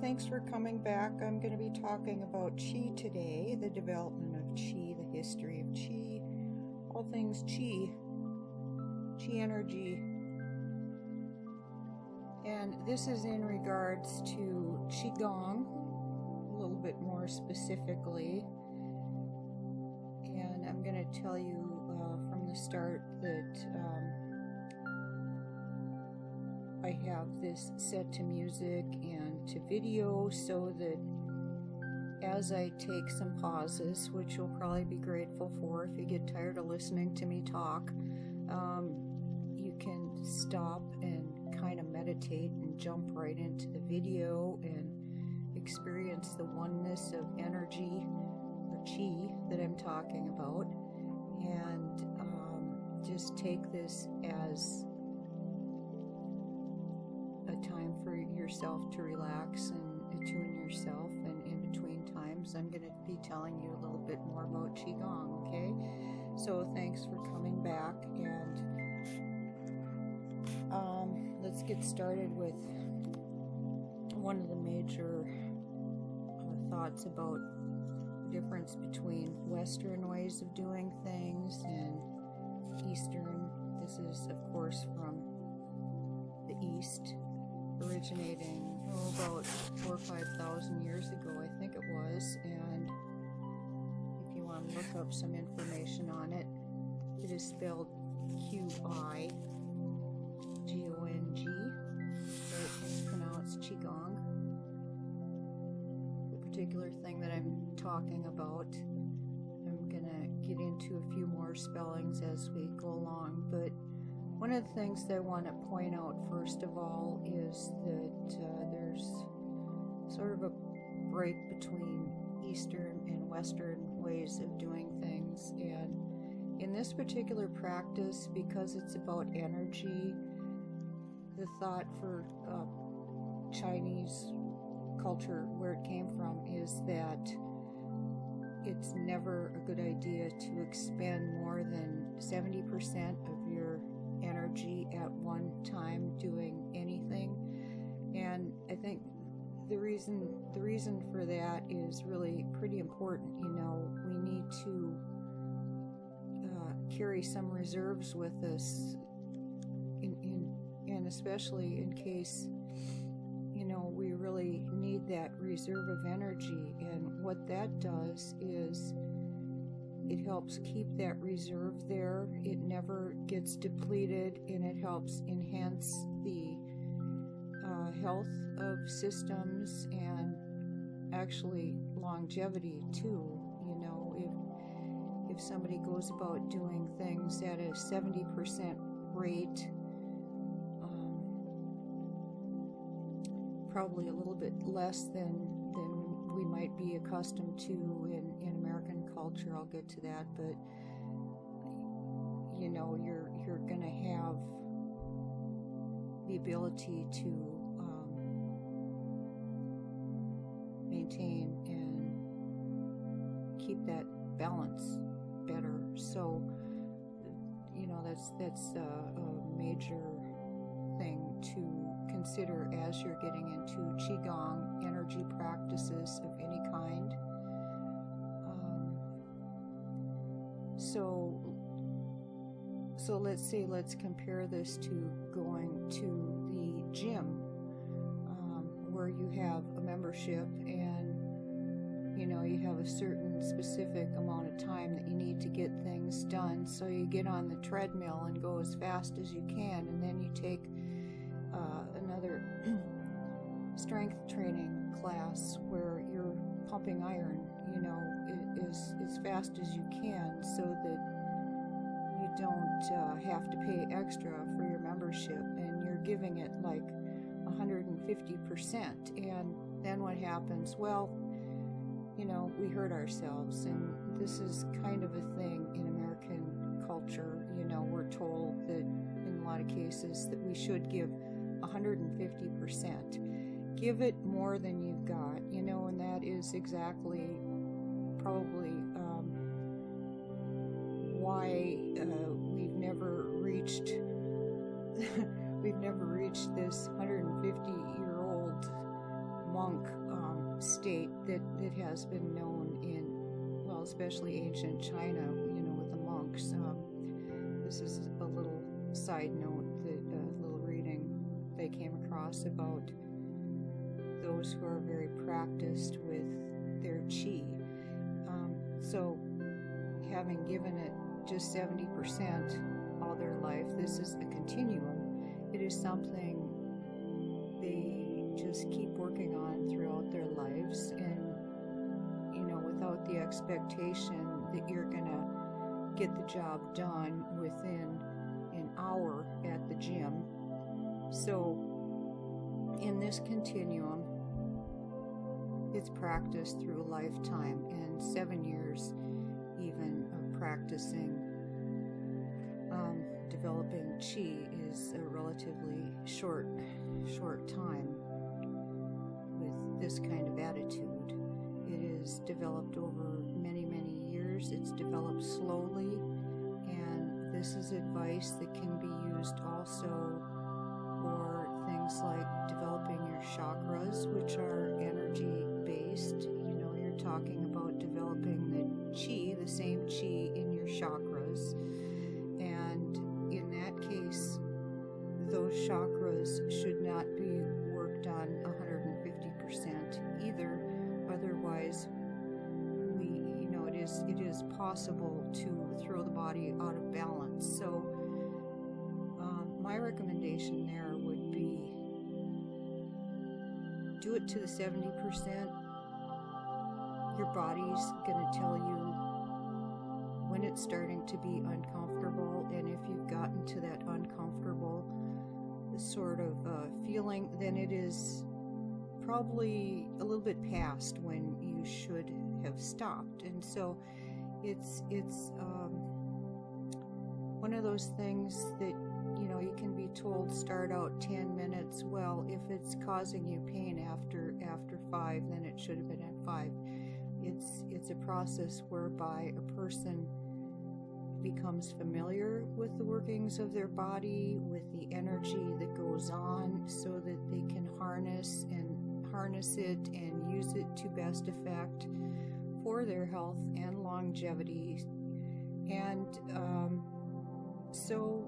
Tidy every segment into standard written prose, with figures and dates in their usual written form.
thanks for coming back. I'm going to be talking about Qi today, the development of Qi, the history of Qi, all things Qi, Qi energy. And this is in regards to Qigong, a little bit more specifically. And I'm going to tell you from the start that I have this set to music and to video so that as I take some pauses, which you'll probably be grateful for if you get tired of listening to me talk, you can stop and kind of meditate and jump right into the video and experience the oneness of energy or Qi that I'm talking about, and just take this as a time for yourself to relax and attune yourself. And in between times I'm going to be telling you a little bit more about Qigong, okay? So thanks for coming back, and let's get started with one of the major thoughts about the difference between Western ways of doing things and Eastern. This is, of course, from the East, originating about 4,000 or 5,000 years ago, I think it was. And if you want to look up some information on it, it is spelled Qi-Gong, but it's pronounced Qigong. The particular thing that I'm talking about, I'm gonna get into a few more spellings as we go along, but one of the things that I want to point out first of all is that there's sort of a break between Eastern and Western ways of doing things, and in this particular practice, because it's about energy, the thought for Chinese culture, where it came from, is that it's never a good idea to expend more than 70% of your energy at one time doing anything. And I think the reason for that is really pretty important. You know, we need to carry some reserves with us, and especially in case, you know, we really need that reserve of energy. And what that does is it helps keep that reserve there. It never gets depleted, and it helps enhance the health of systems and actually longevity too. You know, if somebody goes about doing things at a 70% rate, probably a little bit less than we might be accustomed to in American culture. I'll get to that, but you know, you're going to have the ability to maintain and keep that balance better. So, you know, that's a major thing to consider as you're getting into Qigong energy practices of any kind. So let's compare this to going to the gym, where you have a membership, and you know, you have a certain specific amount of time that you need to get things done. So you get on the treadmill and go as fast as you can, and then you take another strength training class where you're pumping iron, you know, as fast as you can, so that you don't have to pay extra for your membership, and you're giving it like 150%. And then what happens? Well, you know, we hurt ourselves, and this is kind of a thing in American culture. You know, we're told that in a lot of cases that we should give 150%. Give it more than you've got, you know, and that is exactly probably why we've never reached this 150-year-old monk state that has been known in, well, especially ancient China, with the monks. This is a little side note, that a little reading they came across about those who are very practiced with their chi. So having given it just 70% all their life, this is a continuum. It is something they just keep working on throughout their lives, and without the expectation that you're gonna get the job done within an hour at the gym. So in this continuum, it's practiced through a lifetime, and 7 years even of practicing developing chi is a relatively short time with this kind of attitude. It is developed over many years. It's developed slowly, and this is advice that can be used also for things like developing your chakras, which are energy based. You're talking about developing the chi, the same chi in your chakras, and in that case, those chakras should not be worked on 150% either. Otherwise, it is possible to throw the body out of balance. So my recommendation there would be do it to the 70%. Your body's going to tell you when it's starting to be uncomfortable, and if you've gotten to that uncomfortable sort of feeling, then it is probably a little bit past when you should have stopped. And so it's one of those things that you can be told start out 10 minutes. Well, if it's causing you pain after 5, then it should have been at 5. It's a process whereby a person becomes familiar with the workings of their body, with the energy that goes on, so that they can harness it and use it to best effect for their health and longevity. And so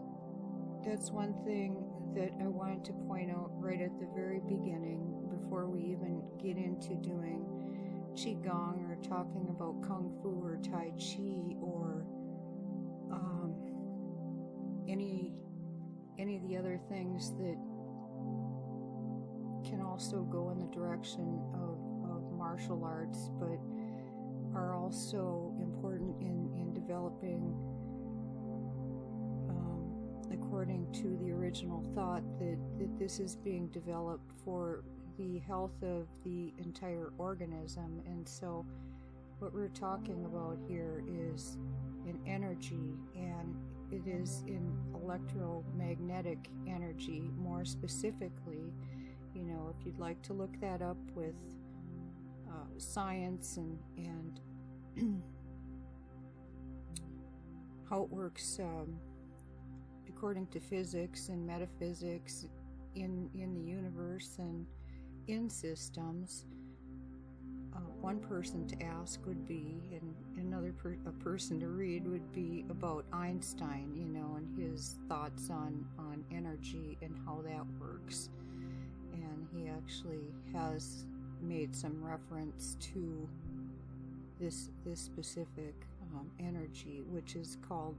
that's one thing that I wanted to point out right at the very beginning, before we even get into doing Qigong or talking about Kung Fu or Tai Chi or any of the other things that can also go in the direction of martial arts, but are also important in developing, according to the original thought, that this is being developed for the health of the entire organism. And so what we're talking about here is an energy, and it is in electromagnetic energy more specifically. If you'd like to look that up with science and how it works according to physics and metaphysics in the universe and in systems, one person to ask would be, and another a person to read would be about Einstein, and his thoughts on energy and how that works. And he actually has made some reference to this specific energy, which is called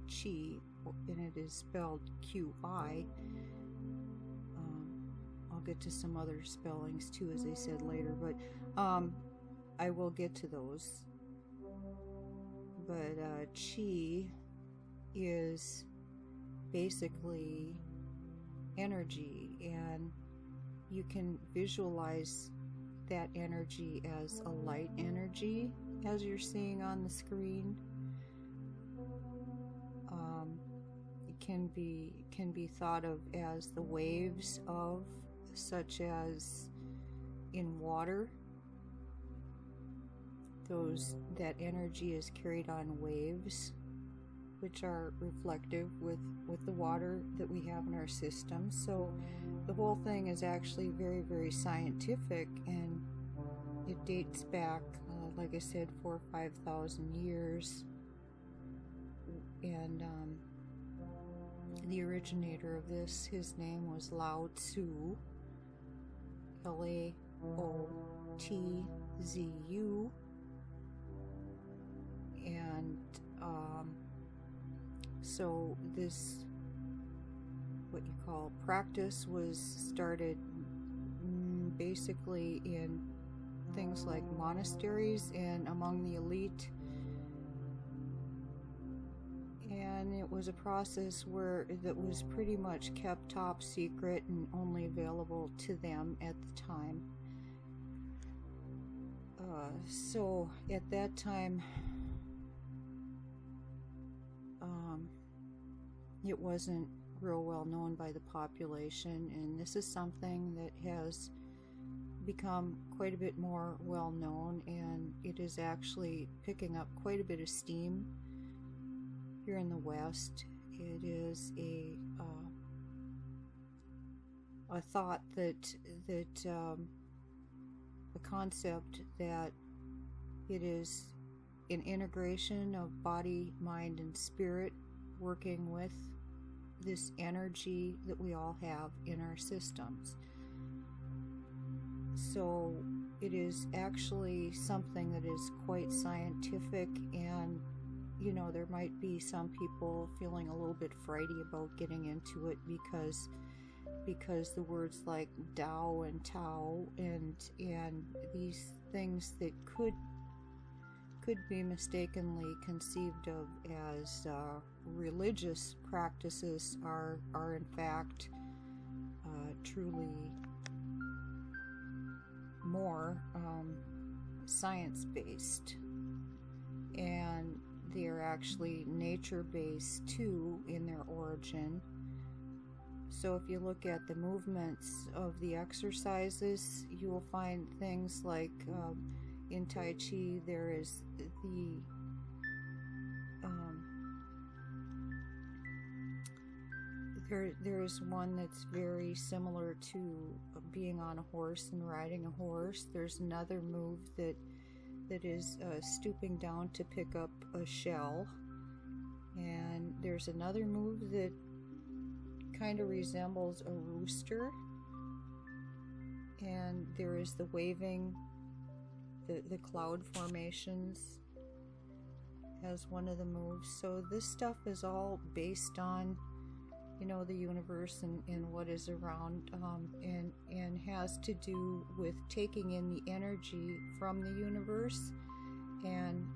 Qi, and it is spelled Qi. I'll get to some other spellings too, as I said later, but I will get to those. But Qi is basically energy, and you can visualize that energy as a light energy, as you're seeing on the screen. It can be thought of as the waves of, such as in water. That energy is carried on waves which are reflective with the water that we have in our system. So the whole thing is actually very, very scientific, and it dates back, like I said, 4,000 or 5,000 years. And the originator of this, his name was Lao Tzu, Laotzu, and so this, what you call practice, was started basically in things like monasteries and among the elite. And it was a process that was pretty much kept top secret and only available to them at the time. So at that time, it wasn't real well known by the population, and this is something that has become quite a bit more well known, and it is actually picking up quite a bit of steam here in the West. It is a thought that a concept that it is an integration of body, mind, and spirit working with this energy that we all have in our systems. So it is actually something that is quite scientific, and there might be some people feeling a little bit frighty about getting into it because the words like Tao and Tao and these things that could be mistakenly conceived of as religious practices are in fact truly more science-based, and they are actually nature-based too in their origin. So if you look at the movements of the exercises, you will find things like in Tai Chi there is there is one that's very similar to being on a horse and riding a horse. There's another move that is stooping down to pick up a shell, and there's another move that kind of resembles a rooster, and there is the waving, the cloud formations as one of the moves. So this stuff is all based on the universe and what is around, and has to do with taking in the energy from the universe, and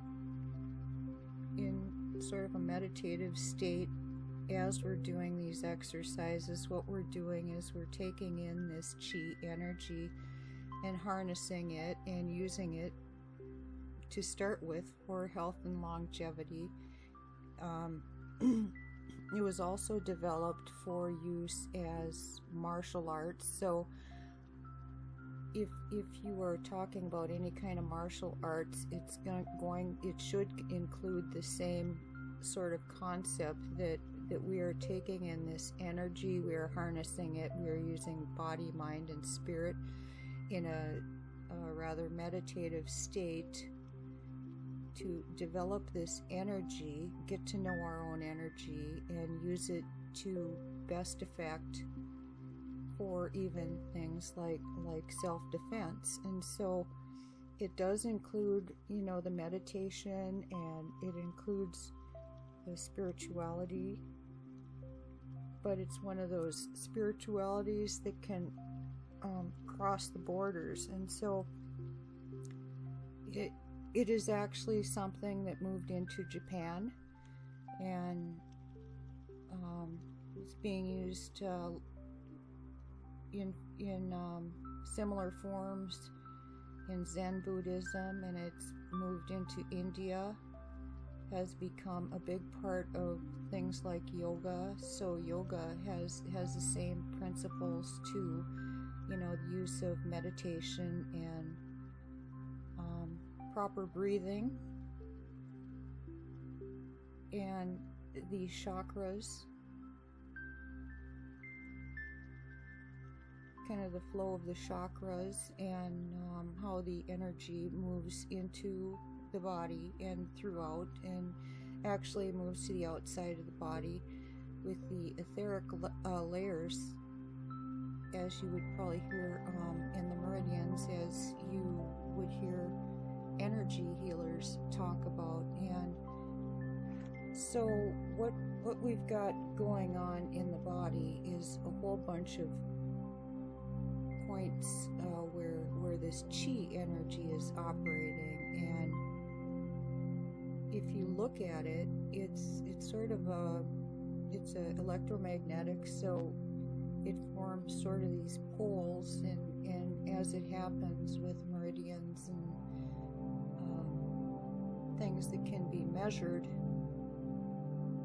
in sort of a meditative state as we're doing these exercises, what we're doing is we're taking in this chi energy and harnessing it and using it to start with for health and longevity. It was also developed for use as martial arts. So if you are talking about any kind of martial arts, it should include the same sort of concept that we are taking in this energy, we are harnessing it, we are using body, mind, and spirit in a rather meditative state to develop this energy, get to know our own energy, and use it to best effect for even things like self-defense. And so it does include, the meditation, and it includes the spirituality, but it's one of those spiritualities that can cross the borders. And so it is actually something that moved into Japan, and it's being used in similar forms in Zen Buddhism, and it's moved into India, has become a big part of things like yoga. So yoga has the same principles too, the use of meditation and proper breathing, and the chakras, kind of the flow of the chakras, and how the energy moves into the body and throughout, and actually moves to the outside of the body with the etheric layers, as you would probably hear in the meridians, as you would hear energy healers talk about. And so what we've got going on in the body is a whole bunch of points where this chi energy is operating. And if you look at it, it's sort of it's electromagnetic, so it forms sort of these poles, and as it happens with meridians and things that can be measured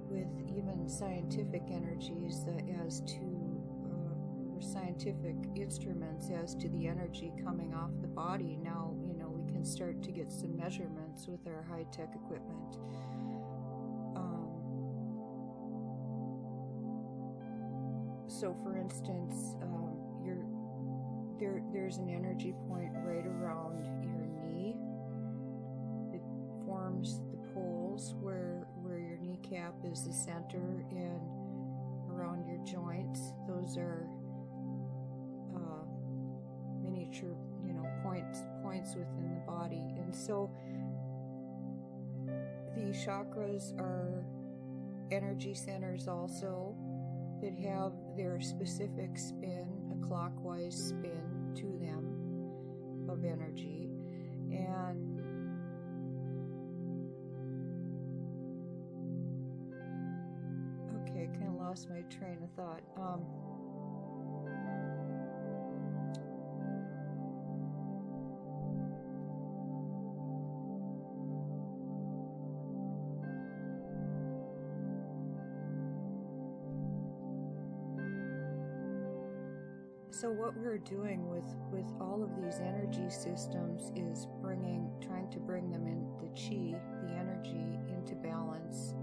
with even scientific energies as to or scientific instruments as to the energy coming off the body. Now, we can start to get some measurements with our high-tech equipment. So, for instance, there's an energy point right around your knee. It forms the poles where your kneecap is the center, and around your joints. Those are miniature, points within the body. And so the chakras are energy centers also, that have their specific spin, a clockwise spin to them of energy. And okay, I kind of lost my train of thought. So what we're doing with all of these energy systems is trying to bring them in, the chi, the energy, into balance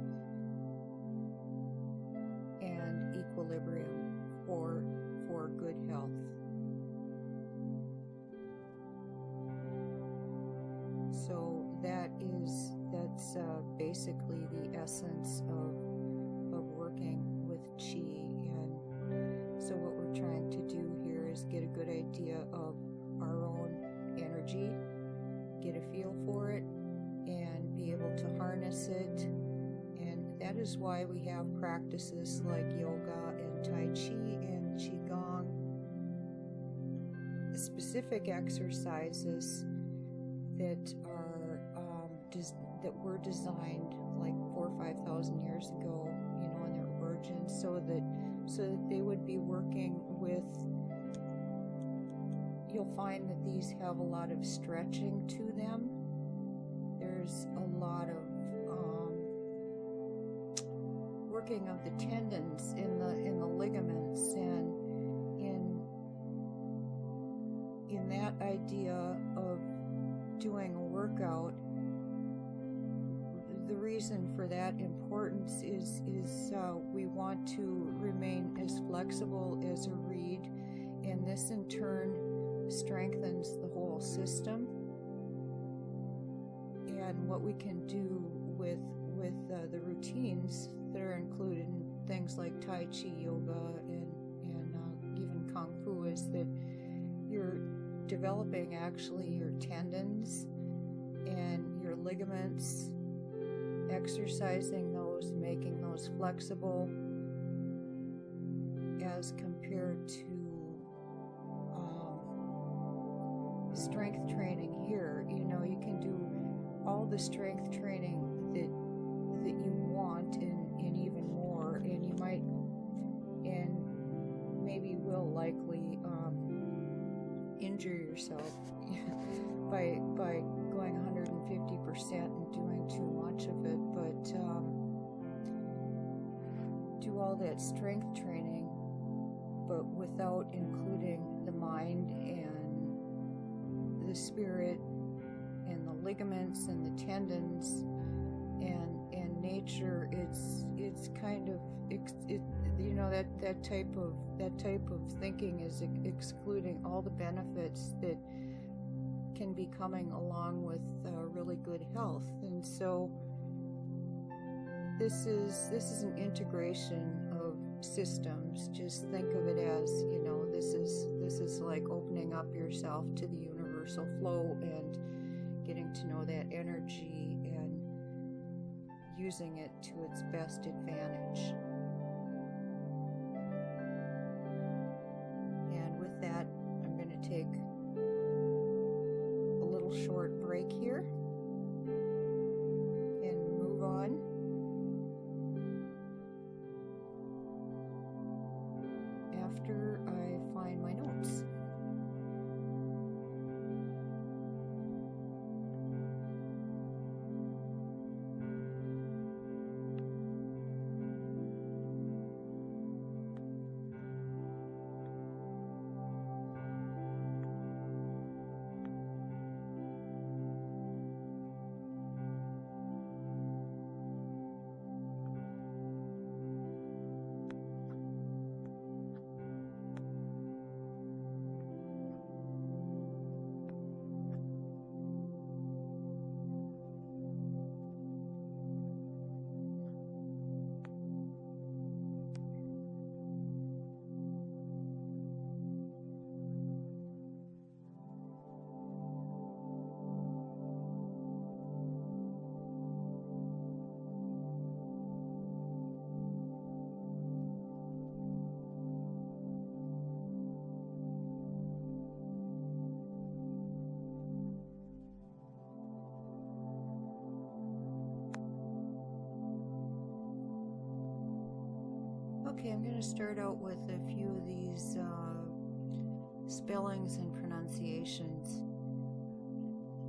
and equilibrium for good health. So that's basically the essence of working with chi. And so what we're trying to do here is get a good idea of our own energy, get a feel for it, and be able to harness it. And that is why we have practices like yoga and tai chi and qigong, specific exercises that were designed like 4,000 or 5,000 years ago, in their origin, so that they would be working with. You'll find that these have a lot of stretching to them. There's a lot of working of the tendons in the ligaments, and in that idea of doing a workout. The reason for that importance is we want to remain as flexible as a reed, and this in turn strengthens the whole system. And what we can do with the routines that are included in things like Tai Chi, yoga, and even Kung Fu is that you're developing actually your tendons and your ligaments, exercising those, making those flexible, as compared to strength training here. You can do all the strength training that you want, and even more, and you might and maybe will likely injure yourself by going 150% and doing too much of it. But do all that strength training, but without including the mind and the spirit and the ligaments and the tendons and nature, it's kind of that type of thinking is excluding all the benefits that can be coming along with really good health. And so this is an integration of systems. Just think of it as, this is like opening up yourself to the universal flow and getting to know that energy and using it to its best advantage. And with that, I'm going to take a little short break here and move on. After I find my notes. Okay, I'm going to start out with a few of these spellings and pronunciations,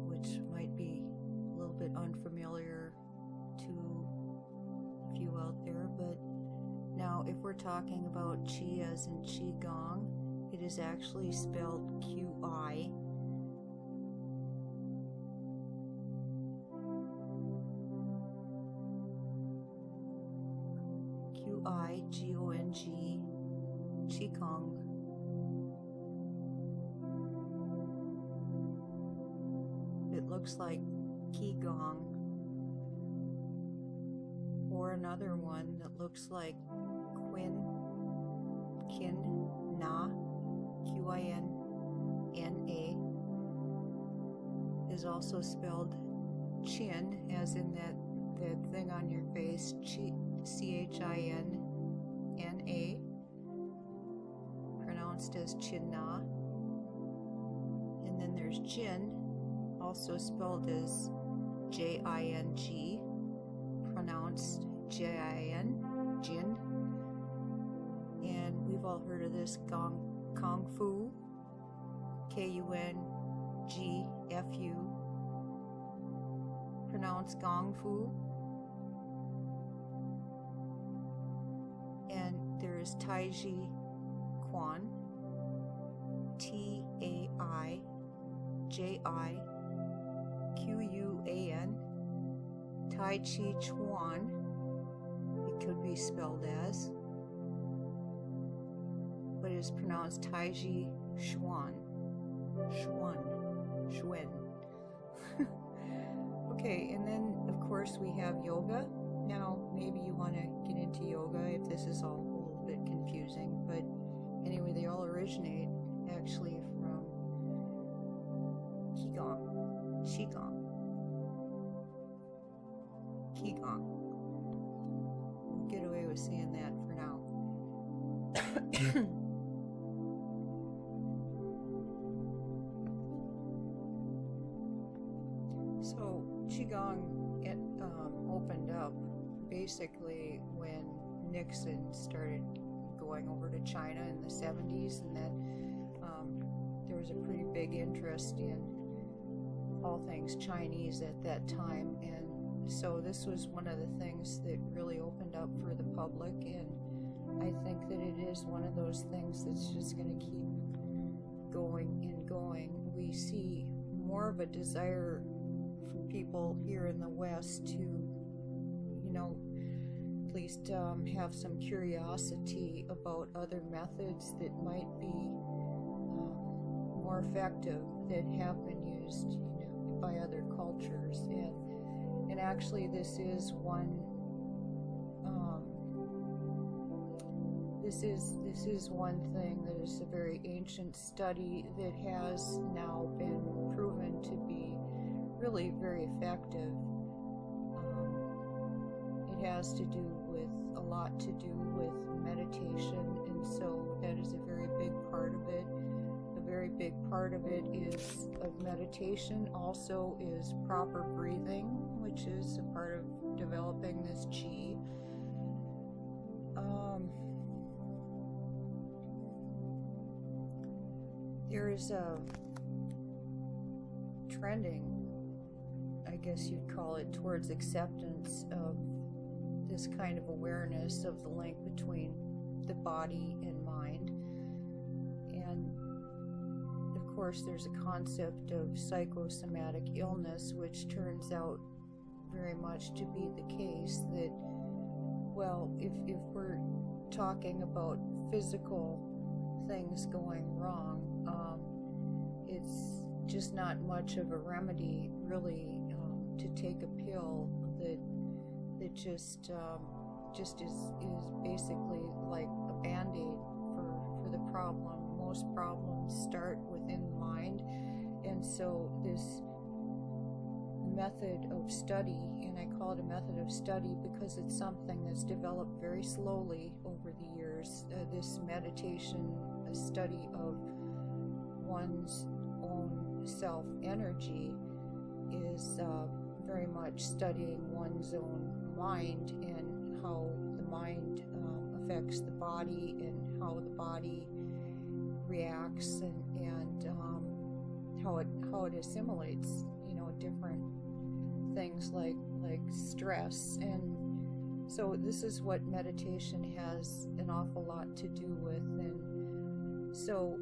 which might be a little bit unfamiliar to a few out there. But now, if we're talking about Qi as in Qigong, it is actually spelled Qi. Qi-Gong, Qigong. It looks like Qigong, or another one that looks like Kin Na, Qinna, is also spelled Chin, as in that thing on your face, Chinna, pronounced as Chinna. And then there's Jin, also spelled as Jing, pronounced Jin, Jin. And we've all heard of this Kung Fu, Kungfu, pronounced Gong Fu. And there is Taiji Quan, Taijiquan, Tai Chi Chuan, it could be spelled as, but it is pronounced Taiji Chuan, Xuan. Okay, and then of course we have yoga. Now, maybe you want to get into yoga if this is all a little bit confusing, but anyway, they all originate actually from Qigong. We'll get away with saying that for now. So, Qigong, it opened up basically when Nixon started going over to China in the 70s, and that there was a pretty big interest in all things Chinese at that time, and so this was one of the things that really opened up for the public, and I think that it is one of those things that's just going to keep going and going. We see more of a desire from people here in the West to at least have some curiosity about other methods that might be more effective, that have been used by other cultures. And actually this is one this is one thing that is a very ancient study that has now been proven to be really very effective. It has to do with a lot to do with meditation, and so that is a very big part of it. A very big part of it is of meditation also is proper breathing, which is a part of developing this chi. There is a trending, I guess you'd call it, towards acceptance of this kind of awareness of the link between the body and mind. And of course there's a concept of psychosomatic illness, which turns out very much to be the case, that, well, if we're talking about physical things going wrong, it's just not much of a remedy really to take a pill that just is basically like a band-aid for the problem. Most problems start within the mind, and so this method of study, and I call it a method of study because it's something that's developed very slowly over the years. This meditation, a study of one's own self-energy, is very much studying one's own mind and how the mind affects the body and how the body reacts and how it assimilates different things like stress. And so this is what meditation has an awful lot to do with. And so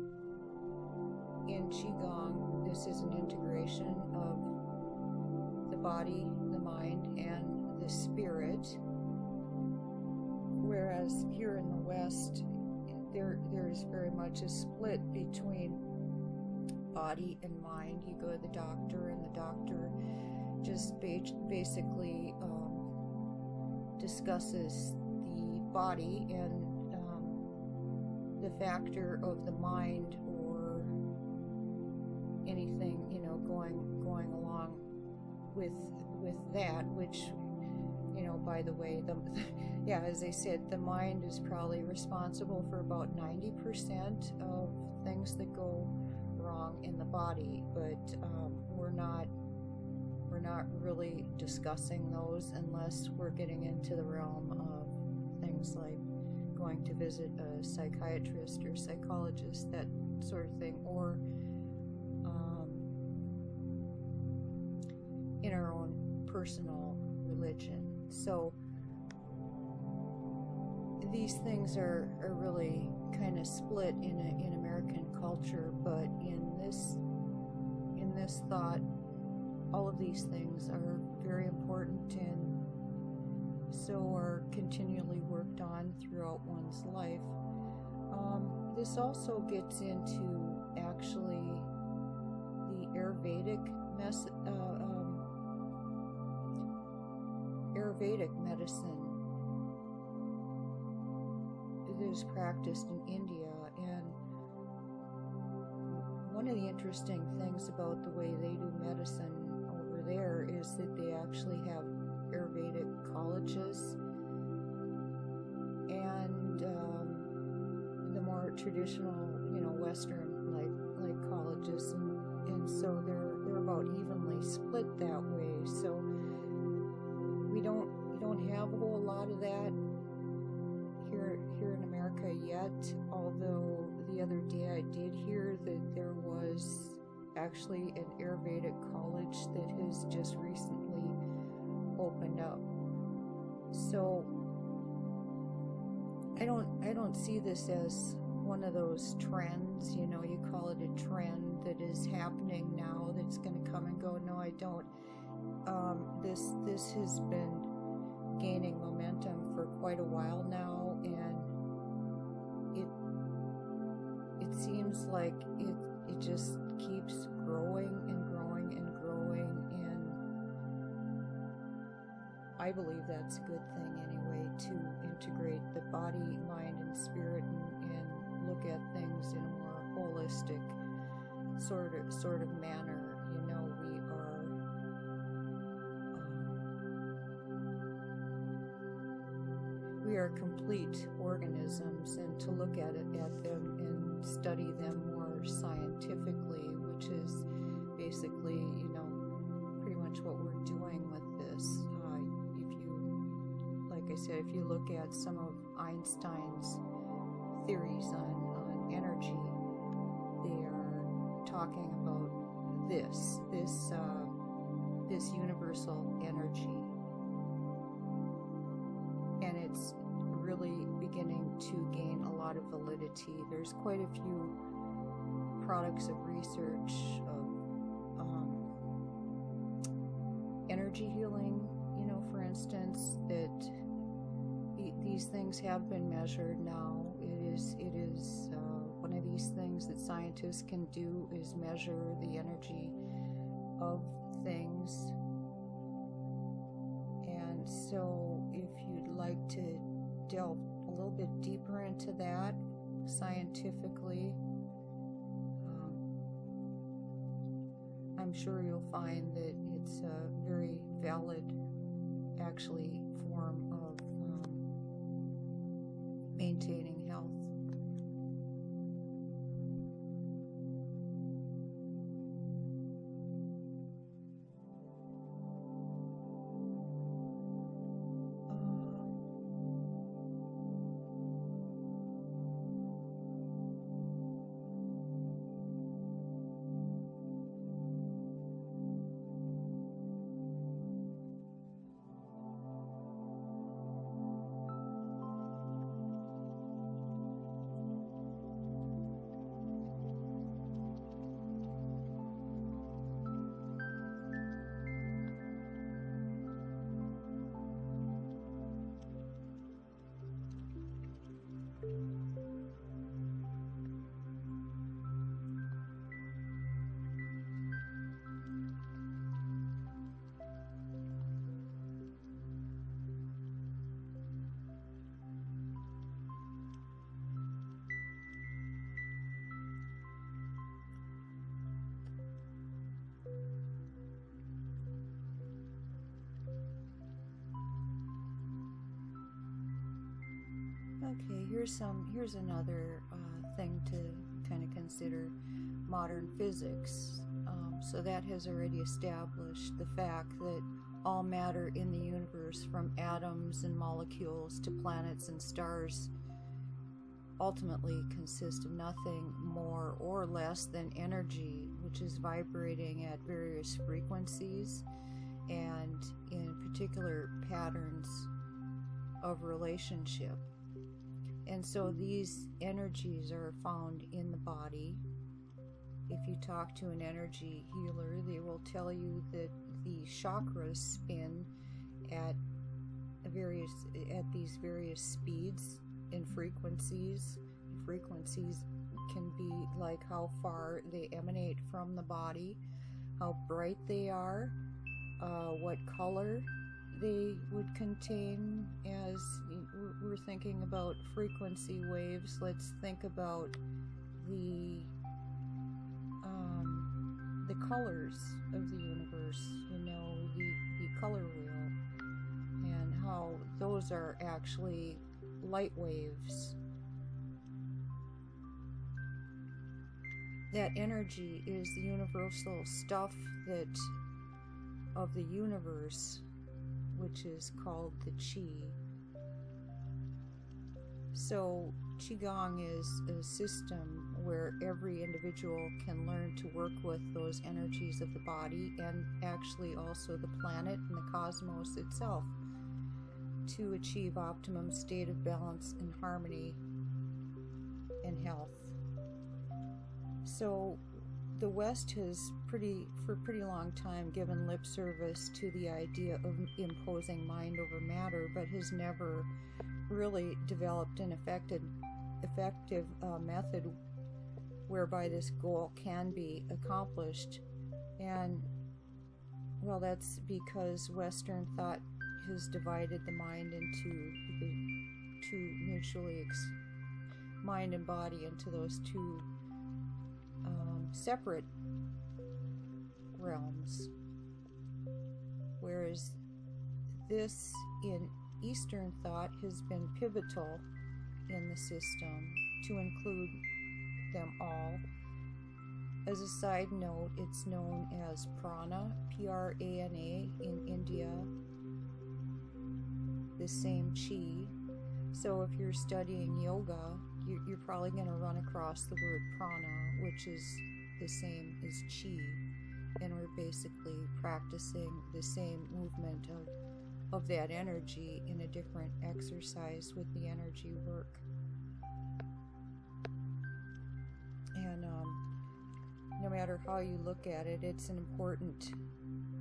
in Qigong, this is an integration of the body, the mind, and the spirit, whereas here in the West there's very much a split between body and mind. You go to the doctor, and the doctor just basically discusses the body and the factor of the mind or anything going along with that, which by the way, as I said, the mind is probably responsible for about 90% of things that go wrong in the body, but we're not really discussing those unless we're getting into the realm of things like going to visit a psychiatrist or psychologist, that sort of thing, or in our own personal religion. So these things are really kind of split in American culture, but in this thought, all of these things are very important, and so are continually worked on throughout one's life. This also gets into actually the Ayurvedic medicine that is practiced in India. And one of the interesting things about the way they do medicine over there is that they actually have Ayurvedic colleges, and the more traditional, Western like colleges, and so they're about evenly split that way. So we don't have a whole lot of that here in America yet, although the other day I did hear that there was actually an Ayurvedic college that has just recently opened up. So I don't see this as one of those trends, you call it a trend that is happening now that's going to come and go. No, I don't. This has been gaining momentum for quite a while now, and it seems like it just keeps growing and growing and growing, and I believe that's a good thing anyway, to integrate the body, mind, and spirit, and look at things in a more holistic sort of manner. You know, we are complete organisms, and to look at them and study them more scientifically, which is basically, you know, pretty much what we're doing with this. Like I said, if you look at some of Einstein's theories on energy, they are talking about this universal energy, and it's really beginning to gain a lot of validity. There's quite a few products of research of energy healing, you know, for instance, that these things have been measured now. It is one of these things that scientists can do, is measure the energy of things. And so if you'd like to delve a little bit deeper into that scientifically, I'm sure you'll find that it's a very valid, actually, form of maintaining health. Okay, here's another thing to kind of consider: modern physics. So that has already established the fact that all matter in the universe, from atoms and molecules to planets and stars, ultimately consist of nothing more or less than energy, which is vibrating at various frequencies and in particular patterns of relationship. And so these energies are found in the body. If you talk to an energy healer, they will tell you that the chakras spin at these various speeds and frequencies. Frequencies can be like how far they emanate from the body, how bright they are, what color they would contain. As we're thinking about frequency waves, let's think about the colors of the universe, you know, the color wheel, and how those are actually light waves. That energy is the universal stuff of the universe, which is called the Qi. So Qigong is a system where every individual can learn to work with those energies of the body, and actually also the planet and the cosmos itself, to achieve optimum state of balance and harmony and health. So the West has for a pretty long time given lip service to the idea of imposing mind over matter, but has never really developed an effective method whereby this goal can be accomplished. And well, that's because Western thought has divided the mind into the two mutually mind and body into those two separate realms, whereas this in Eastern thought has been pivotal in the system to include them all. As a side note, it's known as prana, Prana, in India, the same chi. So if you're studying yoga, you're probably going to run across the word prana, which is the same as chi, and we're basically practicing the same movement of that energy in a different exercise with the energy work. And no matter how you look at it, it's an important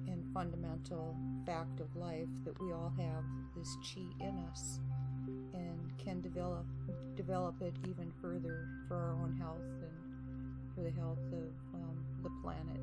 and fundamental fact of life that we all have this chi in us and can develop it even further for our own health and for the health of the planet.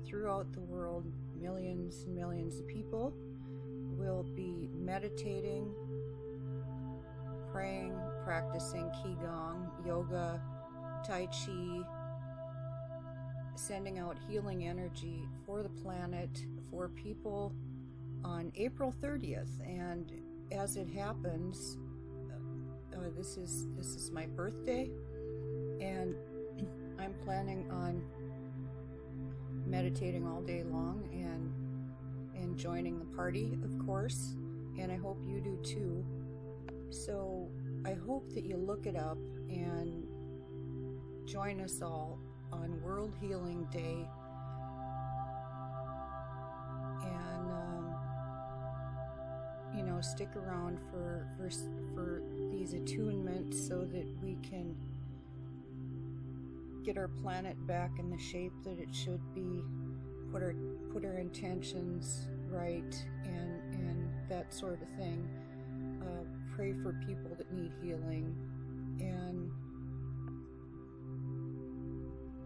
Throughout the world, millions and millions of people will be meditating, praying, practicing qigong, yoga, tai chi, sending out healing energy for the planet, for people on April 30th. And as it happens, this is my birthday, and I'm planning on meditating all day long and joining the party, of course, and I hope you do too. So I hope that you look it up and join us all on World Healing Day, and stick around for these attunements so that we can get our planet back in the shape that it should be, put our intentions right, and that sort of thing. Pray for people that need healing, and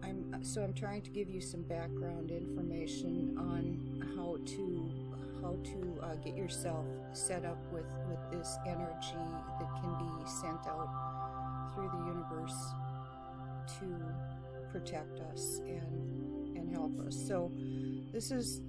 I'm trying to give you some background information on how to get yourself set up with this energy that can be sent out through the universe to protect us and can help us. So this is